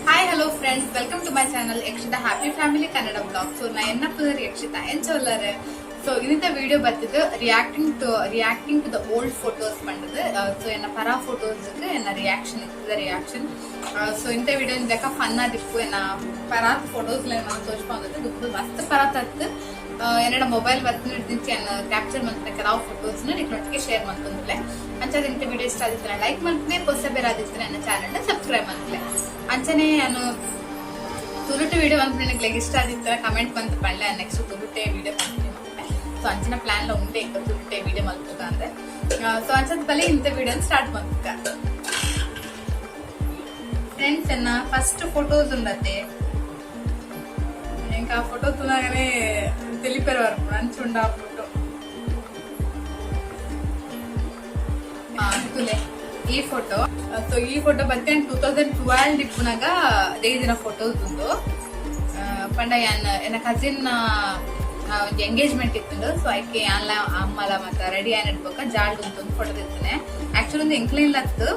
Hi hello friends, welcome to my channel Yakshita happy family Kannada blog. So ನಾ ಎನ್ನ ಪುದರ್ ಯಕ್ಷಿತಾ ಏನ್ ಚೊಲ್ಲರೆ. ಸೊ ಇನ್ನಿತ ವಿಡಿಯೋ ಬರ್ತದೆ reacting to the old photos ಪಂಡದು. ಸೊ ಎನ್ನ ಪರಾ ಫೋಟೋಸ್ ಎನ್ನ ರಿಯಾಕ್ಷನ್ ಇರ್ತದೆ ರಿಯಾಕ್ಷನ್. ಸೊ ಇಂಥ ವಿಡಿಯೋ ಇಂದಕ ಫನ್ ಆದಿಪ್ಪು ಎನ್ನ ಪರಾತ್ ಫೋಟೋಸ್ ತೋರಿಸ್ಕೊಂಡು ಮಸ್ತ್ ಪರಾತ್ ಹತ್ತು എന്നോட മൊബൈൽ ಬರ್ತಿರ್ತೀನಿ ಕ್ಯಾಪ್ಚರ್ ಮಾಡ್ತೀನಿ ಕೆಲವು ಫೋಟೋಸ್ ನಿಮ್ಮೊಟ್ಟಿಗೆ ಶೇರ್ ಮಾಡ್ಕೊಂಡ್ಲೆ ಅಂಚನೆ ಇಂಥ ವಿಡಿಯೋ ಇಷ್ಟ ಆಗಿದ್ರೆ ಲೈಕ್ ಮಾಡ್ತೀನಿ, ಹೊಸ ಬೇರೆ ಆದಿದ್ರೆ ನನ್ನ ಚಾನಲ್ನ ಸಬ್ಸ್ಕ್ರೈಬ್ ಮಾಡ್ತೀನಿ. ಅಂಚನೆ ನಾನು ತುರುಟು ವಿಡಿಯೋ ಬಂದು ನನಗೆ ಇಷ್ಟ ಆಗಿದ್ರೆ ಕಮೆಂಟ್ ಬಂತು ಪಳ್ಳೆ ನೆಕ್ಸ್ಟ್ ತುರುಟೆ ವಿಡಿಯೋ ಮಾಡ್ತೀನಿ. ಸೊ ಅಂಚನ ಪ್ಲಾನ್ ಉಂಟೆ ಈಗ ತುರುಟೆ ವಿಡಿಯೋ ಮಾಡ್ಬೇಕ ಅಂದ್ರೆ. ಸೊ ಅಂಚದ ಬಲೆ ಇಂಥ ವಿಡಿಯೋ ಸ್ಟಾರ್ಟ್ ಮಾಡ್ಬೇಕ. ಫ್ರೆಂಡ್ಸ್ ಎನ್ನ ಫಸ್ಟ್ ಫೋಟೋಸ್ ఉండతే ఇంకా ఆ ఫోటో చూడగానే తెలిపారు వరకు మంచిగా ఆ ఫోటో అంతులే ఈ ఫోటో. సో ಈ ಫೋಟೋ ಬತ್ತೆ 2012 ಇಪ್ಪುನಾಗ ತೆಗೆದಿನ ಫೋಟೋಸ್ ಉಂಟು ಪಂಡ ಎನ್ನ ಕಸಿನ್ ಎಂಗೇಜ್ಮೆಂಟ್ ಇತ್ತು. ಸೊ ಆಯ್ಕೆ ಅಮ್ಮಲ ಮತ್ತ ರೆಡಿ ಆಯ್ನಡ್ಬೇಕ ಜಾಡ್ ಉಂಟು ಒಂದು ಫೋಟೋ ತೆಗ್ತಾನೆ. ಆಕ್ಚುಲಿ ಒಂದು ಎಂಕ್ಲಿನ್ ಲತ್ತು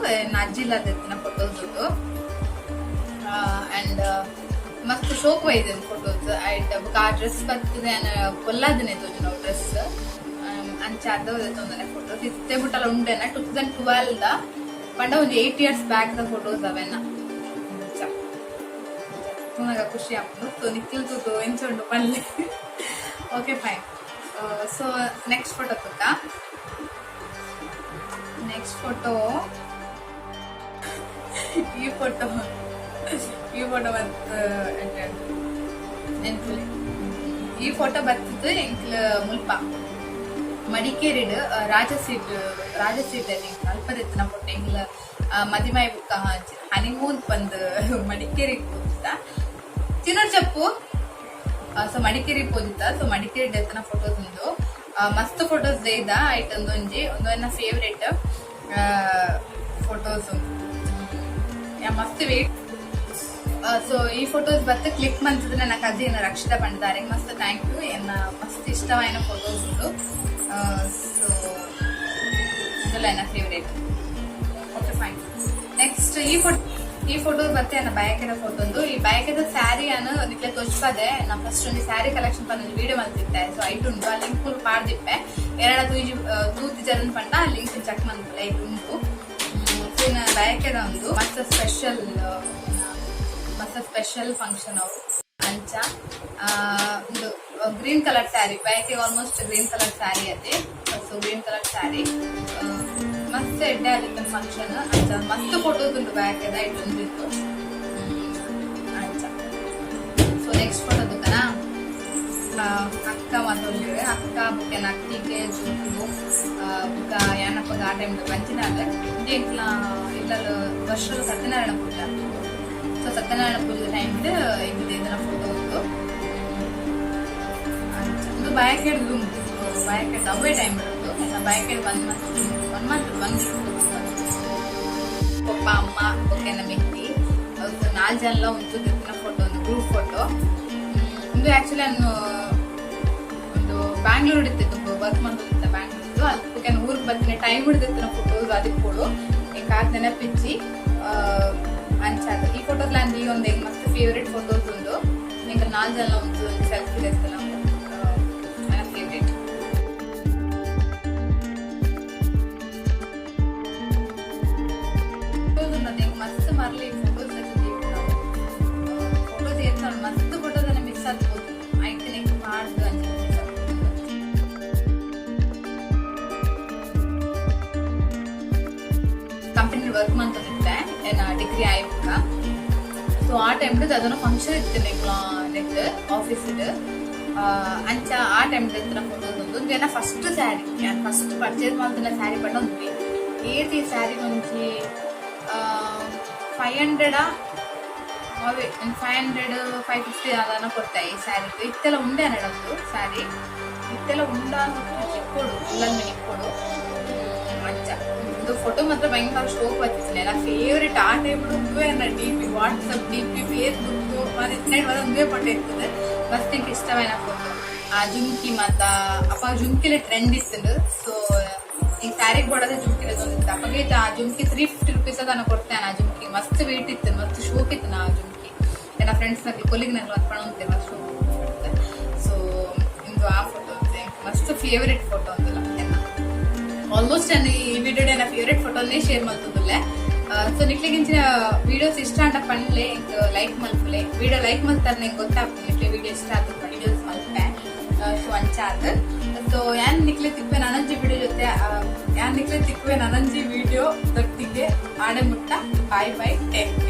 ಅಜ್ಜಿ ಇಲ್ಲ ತೆಗ್ತಿನ ಫೋಟೋಸ್ ಉಂಟು. ಅಂಡ್ ಮಸ್ತ್ ಶೋಕ್ ವೈದೆ ಫೋಟೋಸ್ ಐಟ್ ಆ ಡ್ರೆಸ್ ಬರ್ತದೆ ಕೊಲ್ಲದನೆ ತೋಜು ನಾವು ಡ್ರೆಸ್ ಅಂಚ ತೊಂದರೆ ಫೋಟೋಸ್ ಇತ್ತೆ ಬಿಟ್ಟಲ್ಲ ಉಂಡೆನ 2012 ಪಂಡ ಒಂದು 8 years ಬ್ಯಾಕ್ ದ ಫೋಟೋಸ್ ಅವೆನ್ನ ತುಂಬಾ ಖುಷಿ ಆಗ್ತದೆ. ಸೊ ನಿಕ್ಕಿಲ್ತು ಎಂಚುಂಡು ಪಲ್ಲೆ okay fine. So next photo ತುಕ್ಕ ನೆಕ್ಸ್ಟ್ ಫೋಟೋ ಈ ಫೋಟೋ ಈ ಫೋಟೋ ಬರ್ತಿದ್ದು ಎಂಕ್ಲ ಮುಲ್ಪ ಮಡಿಕೇರಿಡ್ ರಾಜ ಸೀಟ್ ಅಲ್ಪದೆತ್ತಿನ ಫೋಟೋ ಎಂಕ್ಲ ಮದಿಮಾಯಿ ಬುಕ್ಕ ಹನಿಮೂನ್ ಬಂದು ಮಡಿಕೇರಿಗೆ ಹೋಗಿದ್ದ ಚಿನ್ನೋಡ್ ಚಪ್ಪು. ಸೊ ಮಡಿಕೇರಿಗೆ ಹೋಗಿದ್ದ. ಸೊ ಮಡಿಕೇರಿ ಎತ್ತಿನ ಫೋಟೋಸ್ ಉಂಟು ಮಸ್ತ್ ಫೋಟೋಸ್ ದೇಯ್ದ ಐಟ್ ಒಂದೊಂಜಿ ನನ್ನ ಫೇವ್ರೇಟ್ ಫೋಟೋಸ್ ಮಸ್ತ್ ವೇಟ್. ಸೊ ಈ ಫೋಟೋಸ್ ಬತ್ತೆ ಕ್ಲಿಕ್ ಮಾಡ್ತಿದ್ರೆ ನನ್ನ ಕಜಿನ್ ರಕ್ಷಿತಾ ಪಂಡಿತಾರೆ ಮಸ್ತ್ ಥ್ಯಾಂಕ್ ಯು. ಎನ್ನ ಮಸ್ತ್ ಇಷ್ಟವಾದ ಫೋಟೋಸ್ ಉಂಟು. ಸೊ ಇದೆಲ್ಲ ನನ್ನ ಫೇವ್ರೇಟ್. Okay fine. ನೆಕ್ಸ್ಟ್ ಈ ಫೋಟೋ ಬತ್ತೆ ನನ್ನ ಬಯಕೆದ ಫೋಟೋ ಒಂದು. ಈ ಬಯಕೆದ ಸ್ಯಾರಿ ಅನ್ನು ನಿಕ್ಲೆ ತೋರಿಸ್ಪದೆ. ನಾ ಫಸ್ಟ್ ಒಂದು ಸ್ಯಾರಿ ಕಲೆಕ್ಷನ್ ಪಂದು ವಿಡಿಯೋ ಮಾಡ್ತಿದ್ದೆ. ಸೊ ಐಟ್ ಉಂಟು ಆ ಲಿಂಕ್ ಫುಲ್ ಮಾಡ್ದಿಪ್ಪೆ ಎರಡು ತೂತಿ ಜರನ್ ಪಂಡ ಆ ಲಿಂಕ್ ಚೆಕ್ ಮಾಡ್ತಿಲ್ಲ ಐಟ್ ಉಂಟು. ಸೊ ಇನ್ನು ಬಯಕೆದ ಒಂದು ಮಸ್ತ್ ಸ್ಪೆಷಲ್ ಫಂಕ್ಷನ್ ಅವು ಅಂಚ ಒಂದು ಗ್ರೀನ್ ಕಲರ್ ಸ್ಯಾರಿ ಬಯಕೆ ಆಲ್ಮೋಸ್ಟ್ ಗ್ರೀನ್ ಕಲರ್ ಸ್ಯಾರಿ ಅದೇ. ಸೊ ಗ್ರೀನ್ ಕಲರ್ ಸ್ಯಾರಿ ಮಸ್ತ್ ಎಡ್ಡೆ ಆಗಿತ್ತು ಫಂಕ್ಷನ್ ಅಂಚ ಮಸ್ತ್ ಫೋಟೋಸ್ ಉಂಟು ಬಯಕೆದ ಇಟ್ಟೊಂದಿತ್ತು ಅಂಚ. ಸೊ ನೆಕ್ಸ್ಟ್ ಫೋಟೋ ದುಕನ ಅಕ್ಕ ಮತ್ತೊಂದಿವೆ ಅಕ್ಕ ಬುಕ್ಕ ಅಕ್ಕಿಗೆ ಜೂಟು ಬುಕ್ಕ ಯಾನಪ್ಪಗ ಆ ಟೈಮ್ ಪಂಚಿನಾಗ ಇಂಕ್ಲ ಇಲ್ಲಲು ವರ್ಷದ ಸತ್ಯನಾರಾಯಣ ಪೂಜೆ ಆಗ್ತದೆ. ಸೊ ಸತ್ಯನಾರಾಯಣ ಪೂಜೆ ಟೈಮ್ ಇದನ್ನ ಫೋಟೋ ಉಂಟು ಒಂದು ಬಯಕೆಡ್ ಉಂಟು. ಬಯಕೆಡ್ ಅವೇ ಟೈಮ್ ಇರುತ್ತು ಬಯಕೆಡ್ 1 month ಪಪ್ಪ ಅಮ್ಮ ಓಕೆನ ಮೆಹಂದಿ 4 ಜನ ಉಂಟು ದಿನ ಫೋಟೋ ಒಂದು ಗ್ರೂಪ್ ಫೋಟೋ. ಒಂದು ಆಕ್ಚುಲಿ ನಾನು ಒಂದು ಬ್ಯಾಂಗ್ಳೂರ್ ಹಿಡಿತಿತ್ತು ವರ್ಕ್ ಮಾಡ್ತಿದ್ದ ಬ್ಯಾಂಗ್ಳೂರ್ ಅದಕ್ಕೆ ಊರಿಗೆ ಬರ್ತೀನಿ ಟೈಮ್ ಹಿಡಿದಿತ್ತು ಫೋಟೋಸ್ ಅದಕ್ಕೆ ಕೊಡು ಕಾದ್ ನೆನಪಿಚ್ಚಿ ಅಂಚಾದ ಈ ಫೋಟೋಸ್ ಅಂದಿ ಒಂದು ಮಸ್ತ್ ಫೇವ್ರೇಟ್ ಫೋಟೋಸ್ ಉಂಟು. ಈಗ 4 ಜನ ಉಂಟು ಸೆಲ್ಫಿ ತೆಗ್ದು ನಾವು ನನ್ನ ಫೇವ್ರೇಟ್. ಮಸ್ತ್ ಮರ್ಲಿ ಫೋಟೋಸ್ ಫೋಟೋಸ್ ಏರ್ತಾವ ಮಸ್ತ್ ಫೋಟೋಸ್ ಮಿಸ್ ಆಗ್ಬೋದು ಆಯ್ತು ನೆಕ್ಸ್ಟ್ ಮಾಡ್ದು ಅಂತ ಕಂಪನಿ ವರ್ಕ್ ಮಾಡ್ತಿದ್ದೆ ಡಿಗ್ರಿ ಆಯ್ತು. ಸೊ ಆ ಟೈಮ್ ಅದನ್ನ ಫಂಕ್ಷನ್ ಇತ್ತು ನೆಕ್ ಆಫೀಸ್ ಅಂಚ ಆ ಟೈಮ್ ಫೋಟೋಸ್ ಒಂದು ಏನ ಫಸ್ಟ್ ಸ್ಯಾರಿ ಫಸ್ಟ್ ಪರ್ಚೇಸ್ ಮಾಡ್ತಿನ ಸ್ಯಾರಿ ಪಟ್ಟ ಒಂದು ಏತಿ ಸ್ಯಾರಿ ಒಂಚಿ 500 ಅವೇ 500-550 ಅದನ್ನ ಕೊಡ್ತಾ ಈ ಸ್ಯಾರಿ ಇತ್ತೆಲ್ಲ ಉಂಡೆ ನಡಂದು ಸ್ಯಾರಿ ಇತ್ತೆಲ್ಲ ಉಂಡ ಇಕ್ಕೊಡು ಇಲ್ಲಲ್ಲಿ ಇಕ್ಕೊಡು ಅಂಚ ಒಂದು ಫೋಟೋ ಮಾತ್ರ ಭಯಂಕರ ಶೋಕ್ ಬರ್ತಿತ್ತು. ನನ್ನ ಫೇವ್ರೇಟ್ ಆ time DP WhatsApp DP Facebook ಒಂದೇ ಫೋಟೋ ಇರ್ತದೆ ಮಸ್ತ್ ಇಂಕ ಇಷ್ಟವಾದ ಫೋಟೋ. ಆ ಜುಮ್ಕಿ ಮತ್ತ ಅಪ್ಪ ಜುಮ್ಕಿಲೆ ಟ್ರೆಂಡ್ ಇತ್ತು. ಸೊ ಈ ಸ್ಯಾರಿಗೆ ಕೊಡೋದೇ ಜುಮ್ಕಿಲೆ ತಂದಿತ್ತು ಅಪ್ಪಗೆ ಆ ಜುಮ್ಕಿ 350 rupees ಅದನ್ನ ಕೊಡ್ತೇನೆ. ಆ ಜುಮ್ಕಿ ಮಸ್ತ್ ವೇಟ್ ಇತ್ತು ಮಸ್ತ್ ಶೋಕ್ ಇತ್ತು ನಾ ಜುಮ್ಕಿ ನನ್ನ ಫ್ರೆಂಡ್ಸ್ ಕೊಲ್ಲಿಗೆ ನಾನು ಅನ್ಕೊಂಡು ಮಸ್ತ್ ಸೊ ಇಂದು ಆ ಫೋಟೋ ಮಸ್ತ್ ಫೇವರೇಟ್ ಫೋಟೋ ಅಂತಲ್ಲ ಆಲ್ಮೋಸ್ಟ್ ನಾನು ಈ ವಿಡಿಯೋ ನನ್ನ ಫೇವರೇಟ್ ಫೋಟೋನೇ ಶೇರ್ ಮಾಡ್ತಿದ್ದಿಲ್ಲ ಸೊ ನಿಕ್ಲಿಗಿಂಚಿನ ವಿಡಿಯೋಸ್ ಇಷ್ಟ ಅಂತ ಪಂಡ್ಲೆ ಲೈಕ್ ಮಲ್ಪಲೆ ವಿಡಿಯೋ ಲೈಕ್ ಮಾಡ್ತಾರೆ ನಂಗೆ ಗೊತ್ತಾಗ್ತದೆ ನಿಕ್ಲೆ ವಿಡಿಯೋ ಇಷ್ಟ ಆಗ್ತದೆ ವಿಡಿಯೋಸ್ ಮಲ್ಪೆ ಸೊ ಅಂಚಾದ ಸೊ ಯಾನ್ ನಿಕ್ಲೆ ತಿಕ್ವೆ ನನಂಜಿ ವಿಡಿಯೋ ಜೊತೆ ಯಾನ್ ನಿಕ್ಲೆ ತಿಕ್ವೆ ನನಂಜಿ ವಿಡಿಯೋ ದೊಟ್ಟಿಗೆ ಆಡೆ ಮುಟ್ಟ ಬಾಯ್ ಟೇಕ್